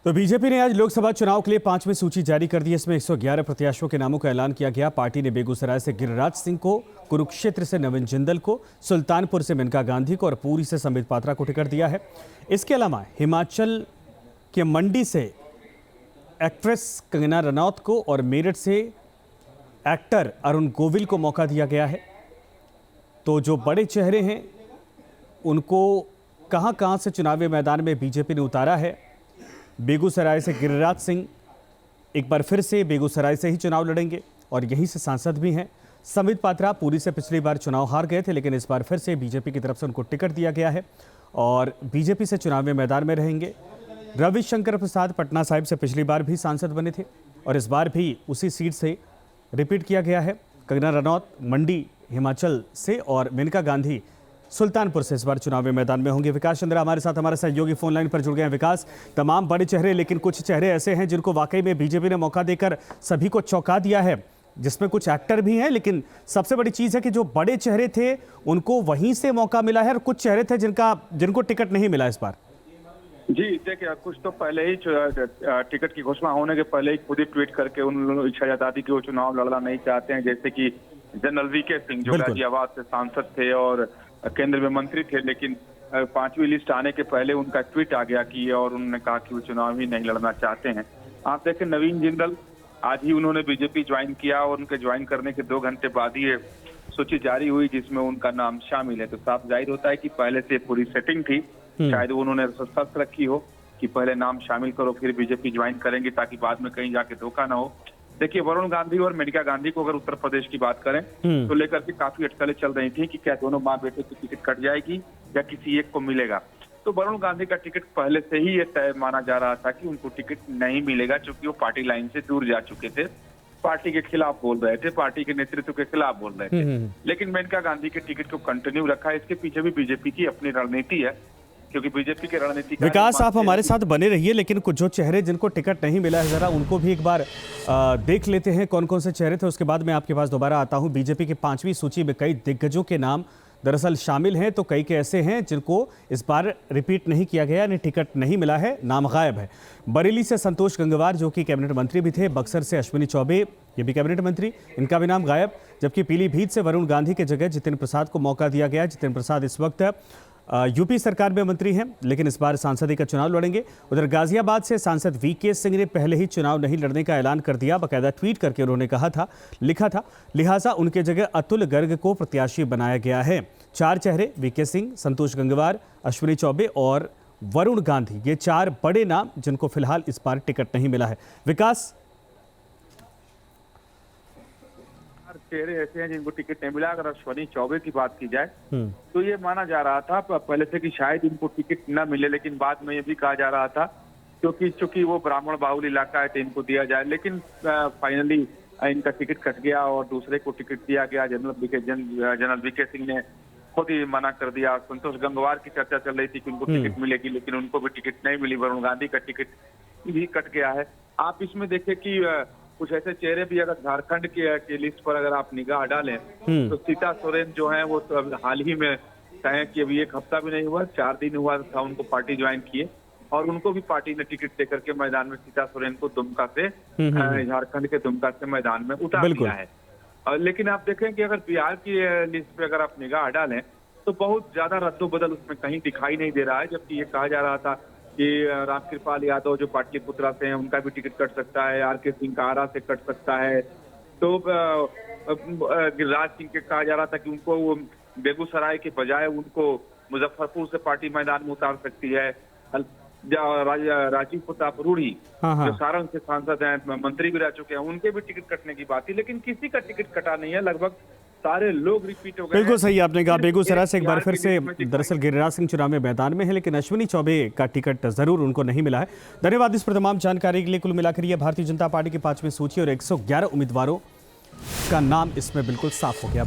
तो बीजेपी ने आज लोकसभा चुनाव के लिए 5वीं सूची जारी कर दी। इसमें 111 प्रत्याशियों के नामों का ऐलान किया गया। पार्टी ने बेगूसराय से गिरिराज सिंह को, कुरुक्षेत्र से नवीन जिंदल को, सुल्तानपुर से मेनका गांधी को और पूरी से संबित पात्रा को टिकट दिया है। इसके अलावा हिमाचल के मंडी से एक्ट्रेस कंगना रनौत को और मेरठ से एक्टर अरुण गोविल को मौका दिया गया है। तो जो बड़े चेहरे हैं उनको कहां से चुनावी मैदान में बीजेपी ने उतारा है। बेगूसराय से गिरिराज सिंह एक बार फिर से बेगूसराय से ही चुनाव लड़ेंगे और यहीं से सांसद भी हैं। संबित पात्रा पूरी से पिछली बार चुनाव हार गए थे, लेकिन इस बार फिर से बीजेपी की तरफ से उनको टिकट दिया गया है और बीजेपी से चुनावी मैदान में रहेंगे। रविशंकर प्रसाद पटना साहिब से पिछली बार भी सांसद बने थे और इस बार भी उसी सीट से रिपीट किया गया है। कंगना रनौत मंडी हिमाचल से और मेनका गांधी सुल्तानपुर से इस बार चुनावी मैदान में होंगे। विकास चंद्रा हमारे साथ हमारे सहयोगी फोन लाइन पर जुड़ गए हैं। विकास, तमाम बड़े चेहरे, लेकिन कुछ चेहरे ऐसे हैं जिनको वाकई में बीजेपी ने मौका देकर सभी को चौंका दिया है, जिसमें कुछ एक्टर भी हैं, लेकिन सबसे बड़ी चीज है कि जो बड़े चेहरे थे उनको वहीं से मौका मिला है और कुछ चेहरे थे जिनको टिकट नहीं मिला इस बार। जी देखिए, कुछ तो पहले ही टिकट की घोषणा होने के पहले ही खुद ही ट्वीट करके उन्होंने इच्छा जता दी कि वो चुनाव लड़ना नहीं चाहते हैं। जैसे कि जनरल वीके सिंह जो गाजियाबाद से सांसद थे और केंद्र में मंत्री थे, लेकिन 5वीं लिस्ट आने के पहले उनका ट्वीट आ गया कि और उन्होंने कहा कि वो चुनाव ही नहीं लड़ना चाहते हैं। आप देखें, नवीन जिंदल आज ही उन्होंने बीजेपी ज्वाइन किया और उनके ज्वाइन करने के 2 घंटे बाद ही सूची जारी हुई जिसमें उनका नाम शामिल है। तो साफ जाहिर होता है कि पहले से पूरी सेटिंग थी, शायद उन्होंने शर्त रखी हो कि पहले नाम शामिल करो फिर बीजेपी ज्वाइन करेंगे, ताकि बाद में कहीं जाके धोखा ना हो। देखिए, वरुण गांधी और मेनका गांधी को अगर उत्तर प्रदेश की बात करें तो लेकर के काफी अटकलें चल रही थी कि क्या दोनों माँ बेटे की टिकट कट जाएगी या किसी एक को मिलेगा। तो वरुण गांधी का टिकट पहले से ही ये तय माना जा रहा था कि उनको टिकट नहीं मिलेगा, क्योंकि वो पार्टी लाइन से दूर जा चुके थे, पार्टी के खिलाफ बोल रहे थे, पार्टी के नेतृत्व के खिलाफ बोल रहे थे। लेकिन मेनका गांधी के टिकट को कंटिन्यू रखा है। इसके पीछे भी बीजेपी की अपनी रणनीति है, क्योंकि बीजेपी की रणनीति। विकास, आप हमारे साथ बने रहिए, लेकिन कुछ जो चेहरे जिनको टिकट नहीं मिला है जरा उनको भी एक बार देख लेते हैं कौन कौन से चेहरे थे। उसके बाद मैं आपके पास दोबारा आता हूं। बीजेपी की 5वीं सूची में कई दिग्गजों के नाम दरअसल शामिल हैं, तो कई के ऐसे हैं जिनको इस बार रिपीट नहीं किया गया, यानी टिकट नहीं मिला है, नाम गायब है। बरेली से संतोष गंगवार जो कि कैबिनेट मंत्री भी थे, बक्सर से अश्विनी चौबे ये भी कैबिनेट मंत्री, इनका भी नाम गायब। जबकि पीलीभीत से वरुण गांधी के जगह जितिन प्रसाद को मौका दिया गया। जितिन प्रसाद इस वक्त यूपी सरकार में मंत्री हैं, लेकिन इस बार सांसदी का चुनाव लड़ेंगे। उधर गाजियाबाद से सांसद वीके सिंह ने पहले ही चुनाव नहीं लड़ने का ऐलान कर दिया। बाकायदा ट्वीट करके उन्होंने लिखा था, लिहाजा उनके जगह अतुल गर्ग को प्रत्याशी बनाया गया है। 4 चेहरे वीके सिंह, संतोष गंगवार, अश्विनी चौबे और वरुण गांधी, ये 4 बड़े नाम जिनको फिलहाल इस बार टिकट नहीं मिला है। विकास, चेहरे ऐसे हैं जिनको टिकट नहीं मिला। अगर अश्विनी चौबे की बात की जाए तो ये माना जा रहा था पहले से कि शायद इनको टिकट न मिले, लेकिन बाद में ये भी कहा जा रहा था क्योंकि वो ब्राह्मण बाहुल इलाका है तो इनको दिया जाए। लेकिन फाइनली इनका टिकट कट गया और दूसरे को टिकट दिया गया। जनरल वीके सिंह ने खुद ही मना कर दिया। संतोष गंगवार की चर्चा चल रही थी कि उनको टिकट मिलेगी, लेकिन उनको भी टिकट नहीं मिली। वरुण गांधी का टिकट भी कट गया है। आप इसमें देखें कि कुछ ऐसे चेहरे भी, अगर झारखंड की लिस्ट पर अगर आप निगाह डालें तो सीता सोरेन जो है वो तो हाल ही में कहें कि अभी 1 हफ्ता भी नहीं हुआ, 4 दिन हुआ था उनको पार्टी ज्वाइन किए और उनको भी पार्टी ने टिकट देकर के मैदान में सीता सोरेन को दुमका से, झारखंड के दुमका से मैदान में उतार दिया है। लेकिन आप देखें कि अगर बिहार की लिस्ट पे अगर आप निगाह डालें तो बहुत ज्यादा रद्दोबदल उसमें कहीं दिखाई नहीं दे रहा है। जबकि ये कहा जा रहा था कि रामकृपाल यादव जो पाटलिपुत्रा से हैं उनका भी टिकट कट सकता है, आर.के. सिंह का आरा से कट सकता है। तो गिरिराज सिंह के कहा जा रहा था कि उनको वो बेगूसराय के बजाय उनको मुजफ्फरपुर से पार्टी मैदान में उतार सकती है। राजीव प्रताप रूढ़ी जो सारण से सांसद हैं, मंत्री भी रह चुके हैं, उनके भी टिकट कटने की बात थी, लेकिन किसी का टिकट कटा नहीं है। लगभग सारे लोग रिपीट हो गए। बिल्कुल सही आपने कहा। बेगूसराय से एक बार फिर से दरअसल गिरिराज सिंह चुनाव में मैदान में है, लेकिन अश्विनी चौबे का टिकट जरूर उनको नहीं मिला है। धन्यवाद इस पर तमाम जानकारी के लिए। कुल मिलाकर ये भारतीय जनता पार्टी की 5वीं सूची और 111 उम्मीदवारों का नाम इसमें बिल्कुल साफ हो गया।